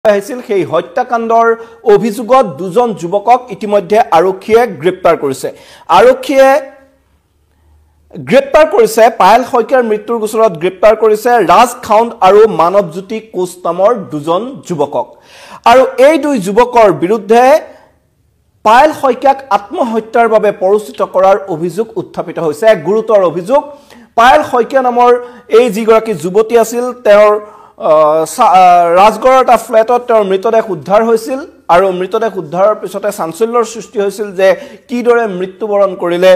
আহিছিল সেই হত্যাকাণ্ডৰ অভিযোগত দুজন যুৱকক ইতিমধ্যে আৰক্ষীয়ে গ্ৰেপ্তাৰ কৰিছে আৰক্ষীয়ে গ্ৰেপ্তাৰ কৰিছে পায়েল শইকীয়াৰ মৃত্যুৰ গোচৰত গ্ৰেপ্তাৰ কৰিছে ৰাজ খাউণ্ড আৰু মানৱজ্যোতি কোচ নামৰ দুজন যুৱকক আৰু এই দুই যুৱকৰ বিৰুদ্ধে পায়েল শইকীয়াক আত্মহত্যাৰ বাবে পৰিচিত কৰাৰ অভিযোগ উত্থাপিত হৈছে গুৰুতৰ অভিযোগ পায়েল শইকীয়া নামৰ এই যিগৰাকী যুৱতী আছিল তেওঁৰ ৰাজগড়ৰ এটা ফ্লেটত তেওঁৰ মৃতদেহ উদ্ধাৰ হৈছিল আৰু মৃতদেহ উদ্ধাৰৰ পিছতে চাঞ্চল্যৰ সৃষ্টি হৈছিল যে কিদৰে মৃত্যুবৰণ কৰিলে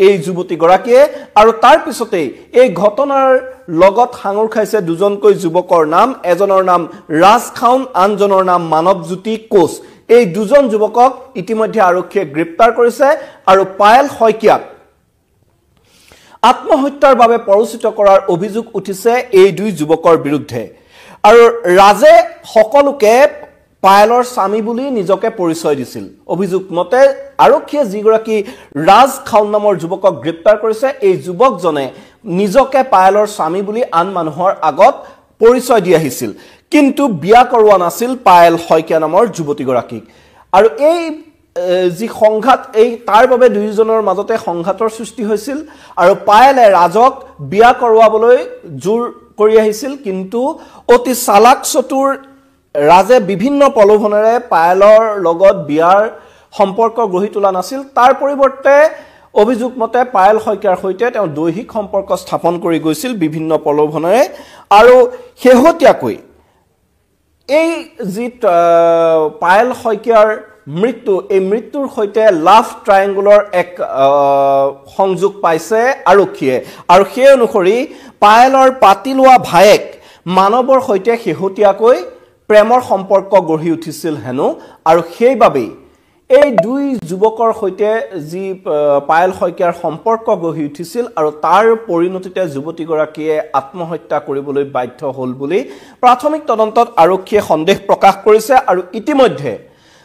এই যুৱতীগৰাকীয়ে আৰু তাৰ পিছতে এই ঘটনাৰ লগত সাঙুৰ খাইছে দুজনকৈ যুৱকৰ নাম এজনৰ নাম ৰাজ খাউণ্ড আনজনৰ নাম মানৱজ্যোতি কোচ এই দুজন যুৱকক ইতিমধ্যে আৰক্ষীয়ে গ্ৰেপ্তাৰ কৰিছে আৰু পায়েল শইকীয়াক আত্মহত্যাৰ বাবে পৰিচিত কৰাৰ অভিযোগ উঠিছে এই দুই যুৱকৰ বিৰুদ্ধে আৰু ৰাজে সকলোকে পায়েলৰ স্বামী বুলি নিজকে পৰিচয় দিছিল অভিযোগ মতে আৰক্ষীয়ে যিগৰাকী ৰাজ খাউণ্ড নামৰ যুৱকক গ্ৰেপ্তাৰ কৰিছে এই যুৱকজনে নিজকে পায়েলৰ স্বামী বুলি আন মানুহৰ আগত পৰিচয় দি আহিছিল কিন্তু বিয়া কৰোৱা নাছিল পায়েল শইকীয়া নামৰ যুৱতীগৰাকীক আৰু এই যি সংঘাত এই তাৰ বাবে দুইজনৰ মাজতে সংঘাতৰ সৃষ্টি হৈছিল আৰু পায়েলে ৰাজক বিয়া কৰোৱাবলৈ জোৰ কৰি আহিছিল কিন্তু অতি চালাক চতুৰ ৰাজে বিভিন্ন প্ৰলোভনেৰে পায়েলৰ লগত বিয়াৰ সম্পৰ্ক গঢ়ি তোলা নাছিল তাৰ পৰিৱৰ্তে অভিযোগ মতে পায়েল শইকীয়াৰ সৈতে তেওঁ দৈহিক সম্পৰ্ক স্থাপন কৰি গৈছিল বিভিন্ন প্ৰলোভনেৰে আৰু শেহতীয়াকৈ এই যি পায়েল শইকীয়াৰ মৃত্যু এই মৃত্যুৰ সৈতে লাভ ট্ৰায়াঙ্গুলৰ এক সংযোগ পাইছে আৰক্ষীয়ে আৰু সেই অনুসৰি পায়েলৰ পাতি লোৱা ভায়েক মানৱৰ সৈতে শেহতীয়াকৈ প্ৰেমৰ সম্পৰ্ক গঢ়ি উঠিছিল হেনো আৰু সেইবাবেই এই দুই যুৱকৰ সৈতে যি পায়েল শইকীয়াৰ সম্পৰ্ক গঢ়ি উঠিছিল আৰু তাৰ পৰিণতিতে যুৱতীগৰাকীয়ে আত্মহত্যা কৰিবলৈ বাধ্য হ'ল বুলি প্ৰাথমিক তদন্তত আৰক্ষীয়ে সন্দেহ প্ৰকাশ কৰিছে আৰু ইতিমধ্যে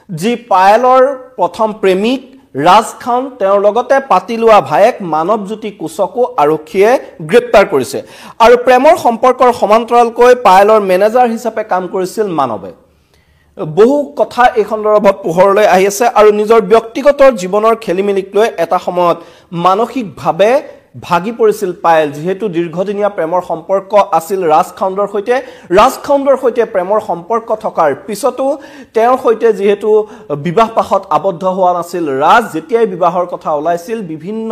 যি পায়েলৰ প্ৰথম প্ৰেমিক ৰাজ খাউণ্ড তেওঁৰ লগতে পাতি লোৱা ভায়েক মানৱজ্যোতি কোচকো আৰক্ষীয়ে গ্ৰেপ্তাৰ কৰিছে আৰু প্ৰেমৰ সম্পৰ্কৰ সমান্তৰালকৈ পায়েলৰ মেনেজাৰ হিচাপে কাম কৰিছিল মানৱে বহু কথা এই সন্দৰ্ভত পোহৰলৈ আহি আছে আৰু নিজৰ ব্যক্তিগত জীৱনৰ খেলিমেলিক লৈ এটা সময়ত মানসিকভাৱে ভাগি পৰিছিল পায়েল যেহেতু দীৰ্ঘদিনীয়া প্ৰেমৰ সম্পৰ্ক আছিল ৰাজ খাউণ্ডৰ সৈতে প্ৰেমৰ সম্পৰ্ক থকাৰ পিছতো তেওঁৰ সৈতে যেহেতু বিবাহপাশত আবদ্ধ হোৱা নাছিল ৰাজ যেতিয়াই বিবাহৰ কথা ওলাইছিল বিভিন্ন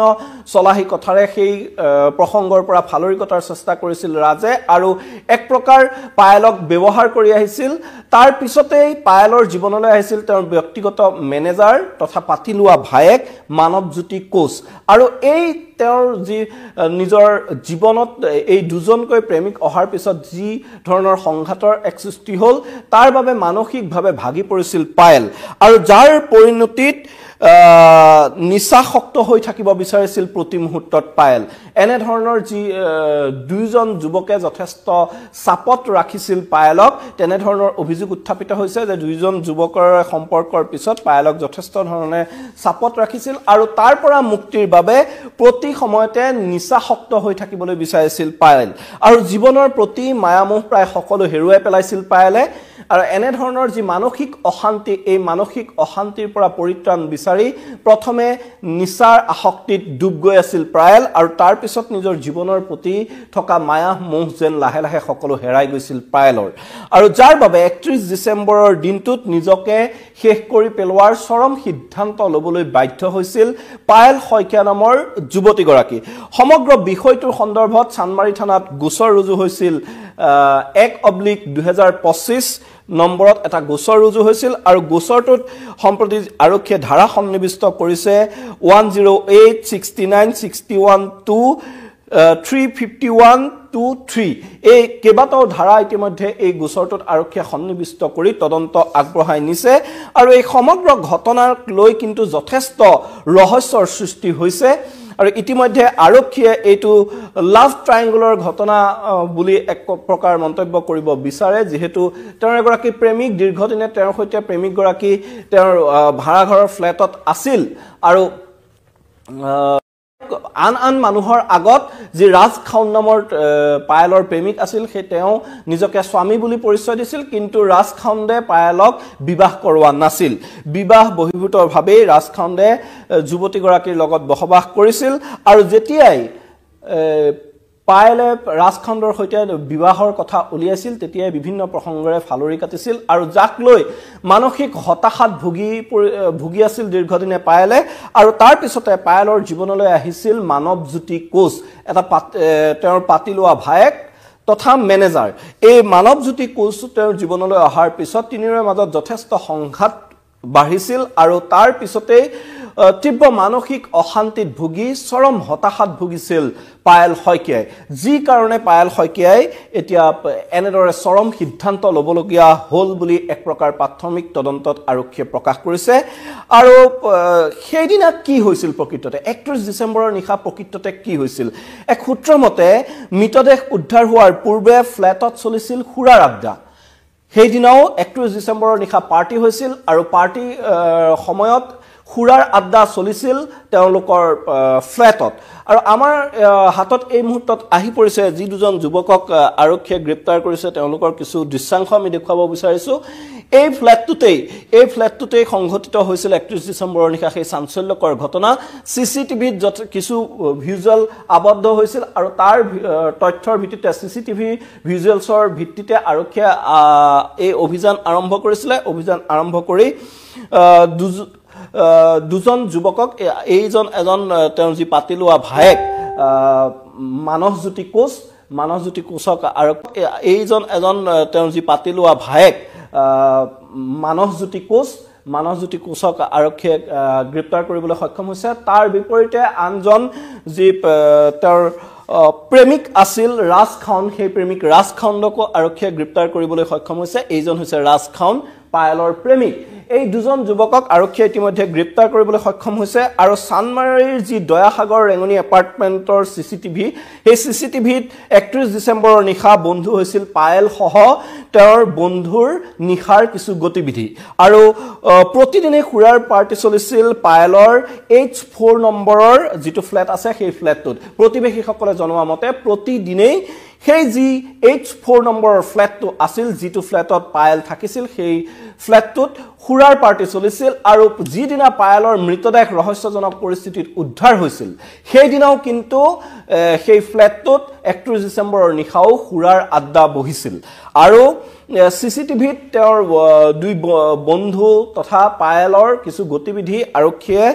চলাহী কথাৰে সেই প্ৰসংগৰ পৰা ফালৰি কটাৰ চেষ্টা কৰিছিল ৰাজে আৰু এক প্ৰকাৰ পায়েলক ব্যৱহাৰ কৰি আহিছিল তাৰ পিছতেই পায়েলৰ জীৱনলৈ আহিছিল তেওঁৰ ব্যক্তিগত মেনেজাৰ তথা পাতি লোৱা ভায়েক মানৱজ্যোতি কোচ আৰু এই তেওঁৰ যি নিজৰ জীৱনত এই দুজনকৈ প্ৰেমিক অহাৰ পিছত যি ধৰণৰ সংঘাতৰ এক সৃষ্টি হ'ল তাৰ বাবে মানসিকভাৱে ভাগি পৰিছিল পায়েল আৰু যাৰ পৰিণতিত নিচাসক্ত হৈ থাকিব বিচাৰিছিল প্ৰতি মুহূৰ্তত পায়েল এনে ধৰণৰ যি দুইজন যুৱকে যথেষ্ট চাপত ৰাখিছিল পায়েলক তেনে ধৰণৰ অভিযোগ উত্থাপিত হৈছে যে দুইজন যুৱকৰ সম্পৰ্কৰ পিছত পায়েলক যথেষ্ট ধৰণে চাপত ৰাখিছিল আৰু তাৰ পৰা মুক্তিৰ বাবে প্ৰতি সময়তে নিচাসক্ত হৈ থাকিবলৈ বিচাৰিছিল পায়েল আৰু জীৱনৰ প্ৰতি মায়ামোহ প্ৰায় সকলো হেৰুৱাই পেলাইছিল পায়েলে আৰু এনে ধৰণৰ যি মানসিক অশান্তি এই মানসিক অশান্তিৰ পৰা পৰিত্ৰাণ বিচাৰি প্ৰথমে নিচাৰ আসক্তিত ডুব গৈ আছিল পায়েল আৰু তাৰ পিছত নিজৰ জীৱনৰ প্ৰতি থকা মায়া মোহ যেন লাহে লাহে সকলো হেৰাই গৈছিল পায়েলৰ আৰু যাৰ বাবে 31 ডিচেম্বৰৰ দিনটোত নিজকে শেষ কৰি পেলোৱাৰ চৰম সিদ্ধান্ত ল'বলৈ বাধ্য হৈছিল পায়েল শইকীয়া নামৰ যুৱতীগৰাকী সমগ্ৰ বিষয়টোৰ সন্দৰ্ভত চানমাৰী থানাত গোচৰ ৰুজু হৈছিল 1/2025 নম্বৰত এটা গোচৰ ৰুজু হৈছিল আৰু গোচৰটোত সম্প্ৰতি আৰক্ষীয়ে ধাৰা সন্নিৱিষ্ট কৰিছে 1086961 35123 এই কেইবাটাও ধাৰা ইতিমধ্যে এই গোচৰটোত আৰক্ষীয়ে সন্নিৱিষ্ট কৰি তদন্ত আগবঢ়াই নিছে আৰু এই সমগ্ৰ ঘটনাক লৈ কিন্তু যথেষ্ট ৰহস্যৰ সৃষ্টি হৈছে আৰু ইতিমধ্যে আৰক্ষীয়ে এইটো লাভ ট্ৰায়াঙ্গুলৰ ঘটনা বুলি এক প্ৰকাৰ মন্তব্য কৰিব বিচাৰে যেহেতু তেওঁৰ এগৰাকী প্ৰেমিক দীৰ্ঘদিনে তেওঁৰ সৈতে প্ৰেমিকগৰাকী তেওঁৰ ভাড়াঘৰৰ ফ্লেটত আছিল আৰু আন মানুহৰ আগত যি ৰাজ খাউন নামৰ পায়েলৰ প্ৰেমিক আছিল সেই তেওঁ নিজকে স্বামী বুলি পৰিচয় দিছিল কিন্তু ৰাজ খাউন্দে পায়েলক বিবাহ কৰোৱা নাছিল বিবাহ বহিৰ্ভূতভাৱে ৰাজ খাউন্দে যুৱতীগৰাকীৰ লগত বসবাস কৰিছিল আৰু যেতিয়াই পায়েলে ৰাজ খাউন্দৰ সৈতে বিবাহৰ কথা উলিয়াইছিল তেতিয়াই বিভিন্ন প্ৰসংগৰে ফালৰি কাটিছিল আৰু যাক লৈ মানসিক হতাশাত ভুগি আছিল দীৰ্ঘদিনে পায়েলে আৰু তাৰ পিছতে পায়েলৰ জীৱনলৈ আহিছিল মানৱজ্যোতি কোচ এটা তেওঁৰ পাতি লোৱা ভায়েক তথা মেনেজাৰ এই মানৱজ্যোতি কোচ তেওঁৰ জীৱনলৈ অহাৰ পিছত তিনিওৰে মাজত যথেষ্ট সংঘাত বাঢ়িছিল আৰু তাৰ পিছতে তীব্ৰ মানসিক অশান্তিত ভুগি চৰম হতাশাত ভুগিছিল পায়েল শইকীয়াই যি কাৰণে পায়েল শইকীয়াই এতিয়া এনেদৰে চৰম সিদ্ধান্ত ল'বলগীয়া হ'ল বুলি এক প্ৰকাৰ প্ৰাথমিক তদন্তত আৰক্ষীয়ে প্ৰকাশ কৰিছে আৰু সেইদিনা কি হৈছিল প্ৰকৃততে 31 ডিচেম্বৰৰ নিশা প্ৰকৃততে কি হৈছিল এক সূত্ৰ মতে মৃতদেহ উদ্ধাৰ হোৱাৰ পূৰ্বে ফ্লেটত চলিছিল সুৰাৰ আড্ডা সেইদিনাও 31 ডিচেম্বৰৰ নিশা পাৰ্টি হৈছিল আৰু পাৰ্টি সময়ত খুৰাৰ আড্ডা চলিছিল তেওঁলোকৰ ফ্লেটত আৰু আমাৰ হাতত এই মুহূৰ্তত আহি পৰিছে যি দুজন যুৱকক আৰক্ষীয়ে গ্ৰেপ্তাৰ কৰিছে তেওঁলোকৰ কিছু দৃশ্যাংশ আমি দেখুৱাব বিচাৰিছো এই ফ্লেটটোতেই সংঘটিত হৈছিল 31 ডিচেম্বৰৰ নিশা সেই চাঞ্চল্যকৰ ঘটনা সিসিটিভিত কিছু ভিজুৱেল আবদ্ধ হৈছিল আৰু তাৰ তথ্যৰ ভিত্তিতে সিসিটিভি ভিজুৱেলছৰ ভিত্তিতে আৰক্ষীয়ে এই অভিযান আৰম্ভ কৰিছিল অভিযান আৰম্ভ কৰি দুজন যুৱকক এজন তেওঁ যি পাতি লোৱা ভায়েক মানৱজ্যোতি কোচক আৰু এজন তেওঁ যি পাতি লোৱা ভায়েক মানৱজ্যোতি কোচক আৰক্ষীয়ে গ্ৰেপ্তাৰ কৰিবলৈ সক্ষম হৈছে তাৰ বিপৰীতে আনজন যি তেওঁৰ প্ৰেমিক আছিল ৰাজ খাউন সেই প্ৰেমিক ৰাজ খাউনকো আৰক্ষীয়ে গ্ৰেপ্তাৰ কৰিবলৈ সক্ষম হৈছে এইজন হৈছে ৰাজ খাউন পায়েলৰ প্ৰেমিক এই দুজন যুৱকক আৰক্ষীয়ে ইতিমধ্যে গ্ৰেপ্তাৰ কৰিবলৈ সক্ষম হৈছে আৰু চানমাৰীৰ যি দয়াসাগৰ ৰেঙনি এপাৰ্টমেণ্টৰ সিসিটিভি সেই সিসিটিভিত 31 ডিচেম্বৰৰ নিশা বন্ধু হৈছিল পায়েল সহ তেওঁৰ বন্ধুৰ নিশাৰ কিছু গতিবিধি আৰু প্ৰতিদিনে খুৰাৰ পাৰ্টি চলিছিল পায়েলৰ H4 নম্বৰৰ যিটো ফ্লেট আছে সেই ফ্লেটটোত প্ৰতিবেশীসকলে জনোৱা মতে প্ৰতিদিনেই সেই যি H4 নম্বৰৰ ফ্লেটটো আছিল যিটো ফ্লেটত পায়েল থাকিছিল সেই ফ্লেটটোত খুৰাৰ পাৰ্টি চলিছিল আৰু যিদিনা পায়েলৰ মৃতদেহ ৰহস্যজনক পৰিস্থিতিত উদ্ধাৰ হৈছিল সেই দিনাও কিন্তু সেই ফ্লেটটোত 31 ডিচেম্বৰৰ নিশাও খুৰাৰ আড্ডা বহিছিল আৰু সিসিটিভিত তেওঁৰ দুই বন্ধু তথা পায়েলৰ কিছু গতিবিধি আৰক্ষীয়ে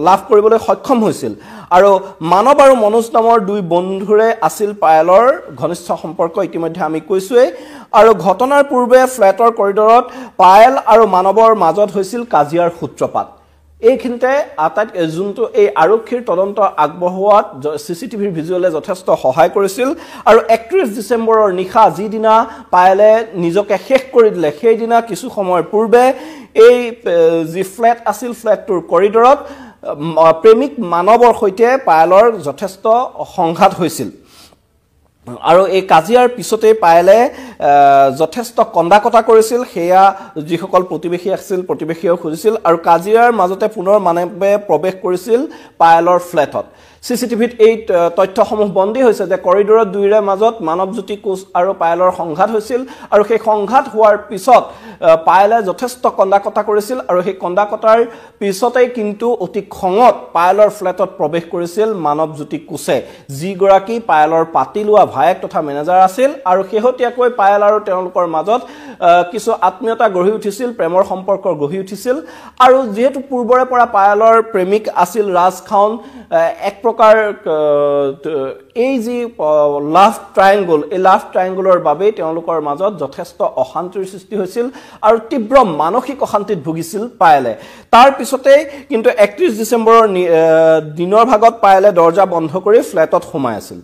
লাভ কৰিবলৈ সক্ষম হৈছিল আৰু মানৱ আৰু মনোজ নামৰ দুই বন্ধুৰে আছিল পায়েলৰ ঘনিষ্ঠ সম্পৰ্ক ইতিমধ্যে আমি কৈছোৱে আৰু ঘটনাৰ পূৰ্বে ফ্লেটৰ কৰিডৰত পায়েল আৰু মানৱৰ মাজত হৈছিল কাজিয়াৰ সূত্ৰপাত এইখিনিতে আটাইত যোনটো এই আৰক্ষীৰ তদন্ত আগবঢ়োৱাত সিসিটিভিৰ ভিজুৱেলে যথেষ্ট সহায় কৰিছিল আৰু 31 ডিচেম্বৰৰ নিশা যিদিনা পায়েলে নিজকে শেষ কৰি দিলে সেইদিনা কিছু সময়ৰ পূৰ্বে এই যি ফ্লেট আছিল ফ্লেটটোৰ কৰিডৰত প্ৰেমিক মানৱৰ সৈতে পায়েলৰ যথেষ্ট সংঘাত হৈছিল আৰু এই কাজিয়াৰ পিছতে পায়েলে যথেষ্ট কণ্ডাকটা কৰিছিল হেয়া যিসকল প্ৰতিবেশী আছিল প্ৰতিবেশীও খুজিছিল আৰু কাজিয়াৰ মাজতে পুনৰ মানৱে প্ৰৱেশ কৰিছিল পায়েলৰ ফ্লেটত সিসিটিভিত এই তথ্যসমূহ বন্দী হৈছে যে কৰিডৰত দুইৰে মাজত মানৱজ্যোতি কোচ আৰু পায়েলৰ সংঘাত হৈছিল আৰু সেই সংঘাত হোৱাৰ পিছত পায়েলে যথেষ্ট কণ্ডাকটা কৰিছিল আৰু সেই কণ্ডাকটাৰ পিছতেই কিন্তু অতি খঙত পায়েলৰ ফ্লেটত প্ৰৱেশ কৰিছিল মানৱজ্যোতি কোচে যিগৰাকী পায়েলৰ পাতি লোৱা ভায়েক তথা মেনেজাৰ আছিল আৰু শেহতীয়াকৈ পায়েল আৰু তেওঁলোকৰ মাজত কিছু আত্মীয়তা গঢ়ি উঠিছিল প্ৰেমৰ সম্পৰ্ক গঢ়ি উঠিছিল আৰু যেহেতু পূৰ্বৰে পৰা পায়েলৰ প্ৰেমিক আছিল ৰাজ খাউন এক প্ৰকাৰ এই যি লাভ ট্ৰায়াঙ্গলৰ বাবে তেওঁলোকৰ মাজত যথেষ্ট অশান্তিৰ সৃষ্টি হৈছিল আৰু তীব্ৰ মানসিক অশান্তিত ভুগিছিল পায়েলে তাৰ পিছতে কিন্তু 31 ডিচেম্বৰৰ দিনৰ ভাগত পায়েলে দৰ্জা বন্ধ কৰি ফ্লেটত সোমাই আছিল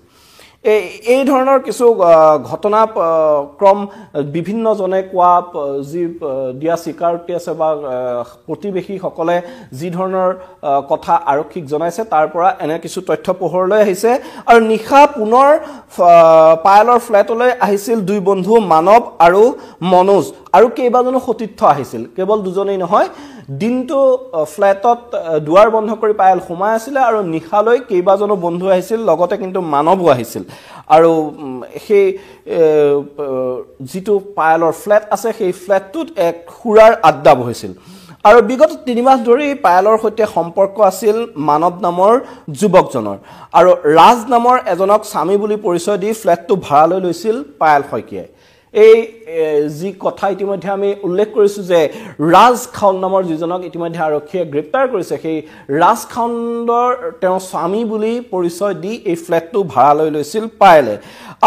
এই ধৰণৰ কিছু ঘটনা ক্ৰম বিভিন্নজনে কোৱা যি দিয়া স্বীকাৰোক্তি আছে বা প্ৰতিবেশীসকলে যি ধৰণৰ কথা আৰক্ষীক জনাইছে তাৰ পৰা এনে কিছু তথ্য পোহৰলৈ আহিছে আৰু নিশা পুনৰ পায়েলৰ ফ্লেটলৈ আহিছিল দুই বন্ধু মানৱ আৰু মনোজ আৰু কেইবাজনো সতীৰ্থ আহিছিল কেৱল দুজনেই নহয় দিনটো ফ্লেটত দুৱাৰ বন্ধ কৰি পায়েল সোমাই আছিল আৰু নিশালৈ কেইবাজনো বন্ধু আহিছিল লগতে কিন্তু মানৱো আহিছিল আৰু সেই যিটো পায়েলৰ ফ্লেট আছে সেই ফ্লেটটোত এক খুৰাৰ আড্ডা বহিছিল আৰু বিগত 3 মাহ ধৰি পায়েলৰ সৈতে সম্পৰ্ক আছিল মানৱ নামৰ যুৱকজনৰ আৰু ৰাজ নামৰ এজনক স্বামী বুলি পৰিচয় দি ফ্লেটটো ভাড়ালৈ লৈছিল পায়েল শইকীয়াই এই যি কথা ইতিমধ্যে আমি উল্লেখ কৰিছো যে ৰাজ খাউন নামৰ যিজনক ইতিমধ্যে আৰক্ষীয়ে গ্ৰেপ্তাৰ কৰিছে সেই ৰাজ খাউনৰ তেওঁ স্বামী বুলি পৰিচয় দি এই ফ্লেটটো ভাড়ালৈ লৈছিল পায়েলে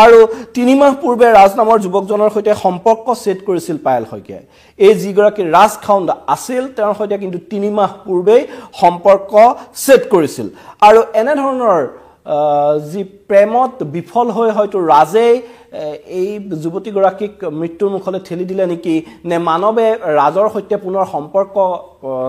আৰু 3 মাহ পূৰ্বে ৰাজ নামৰ যুৱকজনৰ সৈতে সম্পৰ্ক সেট কৰিছিল পায়েল শইকীয়াই এই যিগৰাকী ৰাজ খাউন আছিল তেওঁৰ সৈতে কিন্তু 3 মাহ পূৰ্বে সম্পৰ্ক সেট কৰিছিল আৰু এনে ধৰণৰ যি প্ৰেমত বিফল হৈ হয়তো ৰাজে এই যুৱতীগৰাকীক মৃত্যুৰ মুখলৈ ঠেলি দিলে নেকি নে মানৱে ৰাজৰ সৈতে পুনৰ সম্পৰ্ক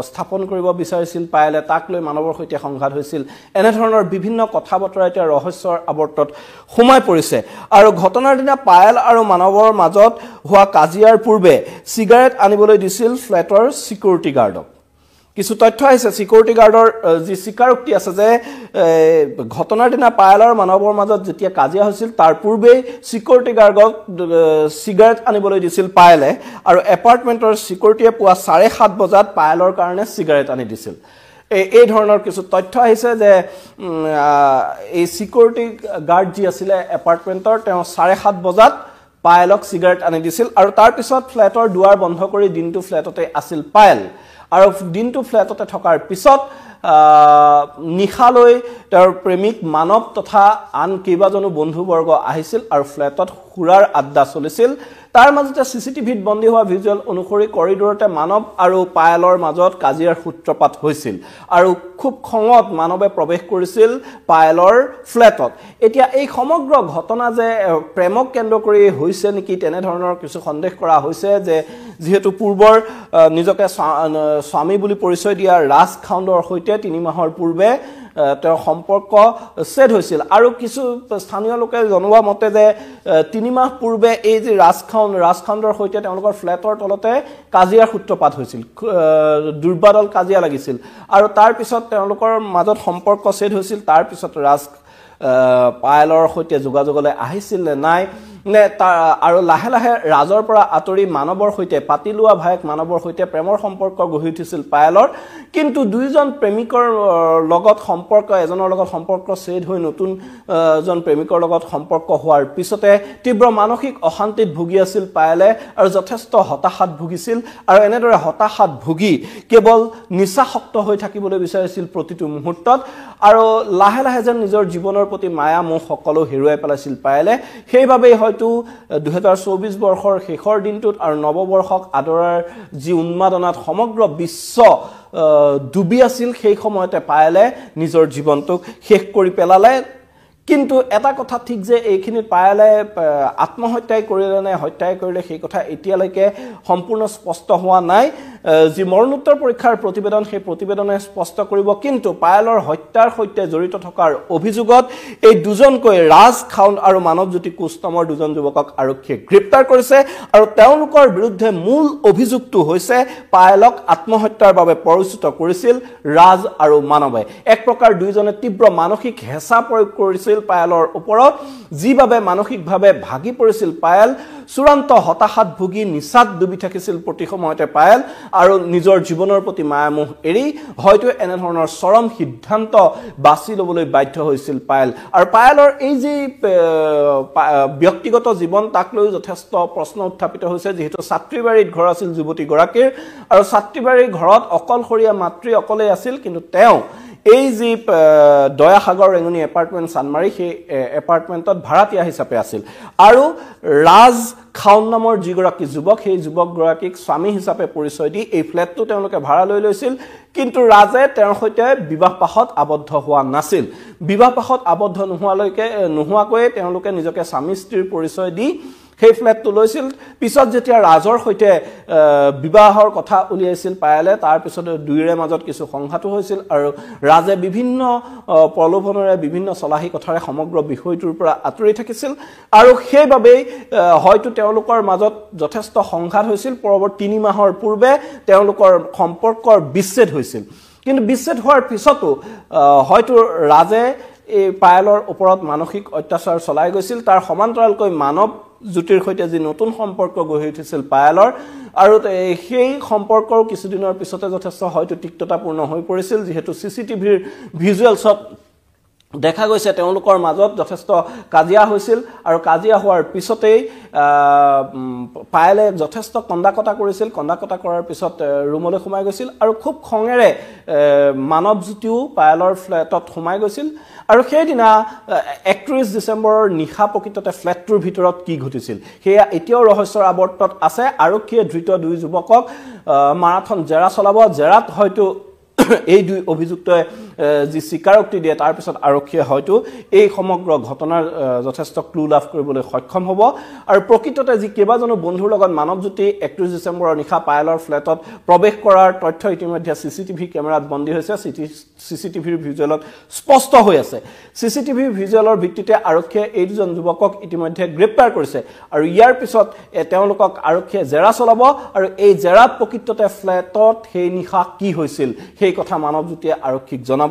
স্থাপন কৰিব বিচাৰিছিল পায়েলে তাক লৈ মানৱৰ সৈতে সংঘাত হৈছিল এনে ধৰণৰ বিভিন্ন কথা বতৰা এতিয়া ৰহস্যৰ আৱৰ্তত সোমাই পৰিছে আৰু ঘটনাৰ দিনা পায়েল আৰু মানৱৰ মাজত হোৱা কাজিয়াৰ পূৰ্বে সিগাৰেট আনিবলৈ দিছিল ফ্লেটৰ সিকিউৰিটি গাৰ্ডক কিছু তথ্য আছে সিকিউৰিটি গাৰ্ডৰ যি স্বীকাৰোক্তি আছে যে ঘটনাৰ দিনা পায়েলৰ মানৱৰ মাজত যেতিয়া কাজিয়া হৈছিল তাৰ পূৰ্বে সিকিউৰিটি গাৰ্ডক সিগাৰেট আনিবলৈ দিছিল পায়েলে আৰু এপাৰ্টমেণ্টৰ সিকিউৰিটিয়ে পুৱা 7:30 বজাত পায়েলৰ কাৰণে সিগাৰেট আনি দিছিল এই ধৰণৰ কিছু তথ্য আহিছে যে এই সিকিউৰিটি গাৰ্ড যি আছিল এপাৰ্টমেণ্টৰ তেওঁ 7:30 বজাত পায়েলক সিগাৰেট আনি দিছিল আৰু তাৰ পিছত ফ্লেটৰ দুৱাৰ বন্ধ কৰি দিনটো ফ্লেটতে আছিল পায়েল আৰু দিনটো ফ্লেটতে থকাৰ পিছত নিশালৈ তেওঁৰ প্ৰেমিক মানৱ তথা আন কেইবাজনো বন্ধুবৰ্গ আহিছিল আৰু ফ্লেটত খুৰাৰ আড্ডা চলিছিল তাৰ মাজতে সিসিটিভিত বন্দী হোৱা ভিজুৱেল অনুসৰি কৰিডৰতে মানৱ আৰু পায়েলৰ মাজত কাজিয়াৰ সূত্ৰপাত হৈছিল আৰু খুব খঙত মানৱে প্ৰৱেশ কৰিছিল পায়েলৰ ফ্লেটত এতিয়া এই সমগ্ৰ ঘটনা যে প্ৰেমক কেন্দ্ৰ কৰি হৈছে নেকি তেনে ধৰণৰ কিছু সন্দেহ কৰা হৈছে যে যেহেতু পূৰ্বৰ নিজকে স্বামী বুলি পৰিচয় দিয়া ৰাজ খাউনৰ সৈতে 3 মাহৰ পূৰ্বে তেওঁৰ সম্পৰ্ক সেট হৈছিল আৰু কিছু স্থানীয় লোকে জনোৱা মতে যে 3 মাহ পূৰ্বে এই যে ৰাজ খাউনৰ সৈতে তেওঁলোকৰ ফ্লেটৰ তলতে কাজিয়াৰ সূত্ৰপাত হৈছিল দুৰ্বাদল কাজিয়া লাগিছিল আৰু তাৰ পিছত তেওঁলোকৰ মাজত সম্পৰ্ক সেট হৈছিল তাৰ পিছত ৰাজ পায়েলৰ সৈতে যোগাযোগলৈ আহিছিল নে নাই নে আৰু লাহে লাহে ৰাজৰ পৰা আতৰি মানৱৰ সৈতে পাতি লোৱা ভাইক মানৱৰ সৈতে প্ৰেমৰ সম্পৰ্ক গঢ়ি উঠিছিল পায়েলৰ কিন্তু দুইজন প্ৰেমিকৰ লগত সম্পৰ্ক এজনৰ লগত সম্পৰ্ক ছেদ হৈ নতুন জন প্ৰেমিকৰ লগত সম্পৰ্ক হোৱাৰ পিছতে তীব্ৰ মানসিক অশান্তিত ভুগি আছিল পায়েলে আৰু যথেষ্ট হতাশাত ভুগিছিল আৰু এনেদৰে হতাশাত ভুগি কেৱল নিচাসক্ত হৈ থাকিবলৈ বিচাৰিছিল প্ৰতিটো মুহূৰ্তত আৰু লাহে লাহে যেন নিজৰ জীৱনৰ প্ৰতি মায়া মোহ সকলো হেৰুৱাই পেলাইছিল পায়েলে সেইবাবেই হয়তো 2024 বৰ্ষৰ শেষৰ দিনটোত আৰু নৱবৰ্ষক আদৰাৰ যি উন্মাদনাত সমগ্ৰ বিশ্ব ডুবি আছিল সেই সময়তে পায়েলে নিজৰ জীৱনটোক শেষ কৰি পেলালে কিন্তু এটা কথা ঠিক যে এইখিনিত পায়েলে আত্মহত্যাই কৰিলে নে হত্যাই কৰিলে সেই কথা এতিয়ালৈকে সম্পূৰ্ণ স্পষ্ট হোৱা নাই যি মৰণোত্তৰ পৰীক্ষাৰ প্ৰতিবেদন সেই প্ৰতিবেদনে স্পষ্ট কৰিব কিন্তু পায়েলৰ হত্যাৰ সৈতে জড়িত থকাৰ অভিযোগত এই দুজনকৈ ৰাজ খাউন আৰু মানৱজ্যোতি কোচ নামৰ দুজন যুৱকক আৰক্ষীয়ে গ্ৰেপ্তাৰ কৰিছে আৰু তেওঁলোকৰ বিৰুদ্ধে মূল অভিযোগটো হৈছে পায়েলক আত্মহত্যাৰ বাবে প্ৰৰোচিত কৰিছিল ৰাজ আৰু মানৱে এক প্ৰকাৰ দুইজনে তীব্ৰ মানসিক হেঁচা প্ৰয়োগ কৰিছিল পায়েলৰ ওপৰত যিভাবে মানসিকভাৱে ভাগি পৰিছিল পায়েল চূড়ান্ত হতাশাত ভুগি নিচাত ডুবি থাকিছিল প্ৰতি সময়তে পায়েল আৰু নিজৰ জীৱনৰ প্ৰতি মায়ামোহ এৰি হয়তো এনে ধৰণৰ চৰম সিদ্ধান্ত বাছি ল'বলৈ বাধ্য হৈছিল পায়েল আৰু পায়েলৰ এই যে ব্যক্তিগত জীৱন তাক লৈ যথেষ্ট প্ৰশ্ন উত্থাপিত হৈছে যেহেতু ছাত্ৰীবাৰীত ঘৰ আছিল যুৱতী গৰাকীৰ আৰু ছাত্ৰীবাৰীৰ ঘৰত অকলশৰীয়া মাতৃ অকলে আছিল কিন্তু তেওঁ এই যি দয়াসাগৰ ৰেঙনি এপাৰ্টমেণ্ট চানমাৰী সেই এপাৰ্টমেণ্টত ভাড়াতীয়া হিচাপে আছিল আৰু ৰাজ খাউন নামৰ যিগৰাকী যুৱক সেই যুৱকগৰাকীক স্বামী হিচাপে পৰিচয় দি এই ফ্লেটটো তেওঁলোকে ভাড়া লৈ লৈছিল কিন্তু ৰাজে তেওঁৰ সৈতে বিবাহপাশত আবদ্ধ হোৱা নাছিল বিবাহপাশত আবদ্ধ নোহোৱাকৈ তেওঁলোকে নিজকে স্বামী স্ত্ৰীৰ পৰিচয় দি সেই ফ্লেটটো লৈছিল পিছত যেতিয়া ৰাজৰ সৈতে বিবাহৰ কথা উলিয়াইছিল পায়ালে তাৰ পিছত দুইৰে মাজত কিছু সংঘাতো হৈছিল আৰু ৰাজে বিভিন্ন প্ৰলোভনেৰে বিভিন্ন চলাহী কথাৰে সমগ্ৰ বিষয়টোৰ পৰা আঁতৰি থাকিছিল আৰু সেইবাবেই হয়তো তেওঁলোকৰ মাজত যথেষ্ট সংঘাত হৈছিল পৰৱৰ্তী 3 মাহৰ পূৰ্বে তেওঁলোকৰ সম্পৰ্কৰ বিচ্ছেদ হৈছিল কিন্তু বিচ্ছেদ হোৱাৰ পিছতো হয়তো ৰাজে এই পায়ালৰ ওপৰত মানসিক অত্যাচাৰ চলাই গৈছিল তাৰ সমান্তৰালকৈ মানৱ জ্যোতিৰ সৈতে যি নতুন সম্পৰ্ক গঢ়ি উঠিছিল পায়ালৰ আৰু সেই সম্পৰ্কৰ কিছুদিনৰ পিছতে যথেষ্ট হয়তো তিক্ততাপূৰ্ণ হৈ পৰিছিল যেহেতু সিসিটিভিৰ ভিজুৱেলছত দেখা গৈছে তেওঁলোকৰ মাজত যথেষ্ট কাজিয়া হৈছিল আৰু কাজিয়া হোৱাৰ পিছতেই পায়ালে যথেষ্ট কন্দাকটা কৰিছিল কন্দাকটা কৰাৰ পিছত ৰুমলৈ সোমাই গৈছিল আৰু খুব খঙেৰে মানৱ জ্যোতিও পায়ালৰ ফ্লেটত সোমাই গৈছিল আৰু সেইদিনা 31 ডিসেম্বৰৰ নিশা প্ৰকৃততে ফ্লেটটোৰ ভিতৰত কি ঘটিছিল হেয়া এতিয়াও ৰহস্যৰ আৱৰ্তত আছে আৰক্ষীয়ে ধৃত দুই যুৱকক মাৰাথন জেৰা চলাব জেৰাত হয়তো এই দুই অভিযুক্তই যি স্বীকাৰোক্তি দিয়ে তাৰ পিছত আৰক্ষীয়ে হয়তো এই সমগ্ৰ ঘটনাৰ যথেষ্ট ক্লু লাভ কৰিবলৈ সক্ষম হ'ব আৰু প্ৰকৃততে যি কেইবাজনো বন্ধুৰ লগত মানৱজ্যোতি 31 ডিসেম্বৰৰ নিশা পায়ালৰ ফ্লেটত প্ৰৱেশ কৰাৰ তথ্য ইতিমধ্যে সিসিটিভি কেমেৰাত বন্দী হৈছে সিসিটিভিৰ ভিজুৱেলত স্পষ্ট হৈ আছে সিসিটিভি ভিজুৱেলৰ ভিত্তিতে আৰক্ষীয়ে এই দুজন যুৱকক ইতিমধ্যে গ্ৰেপ্তাৰ কৰিছে আৰু ইয়াৰ পিছত তেওঁলোকক আৰক্ষীয়ে জেৰা চলাব আৰু এই জেৰাত প্ৰকৃততে ফ্লেটত সেই নিশা কি হৈছিল সেই কথা মানৱজ্যোতিয়ে আৰক্ষীক জনাব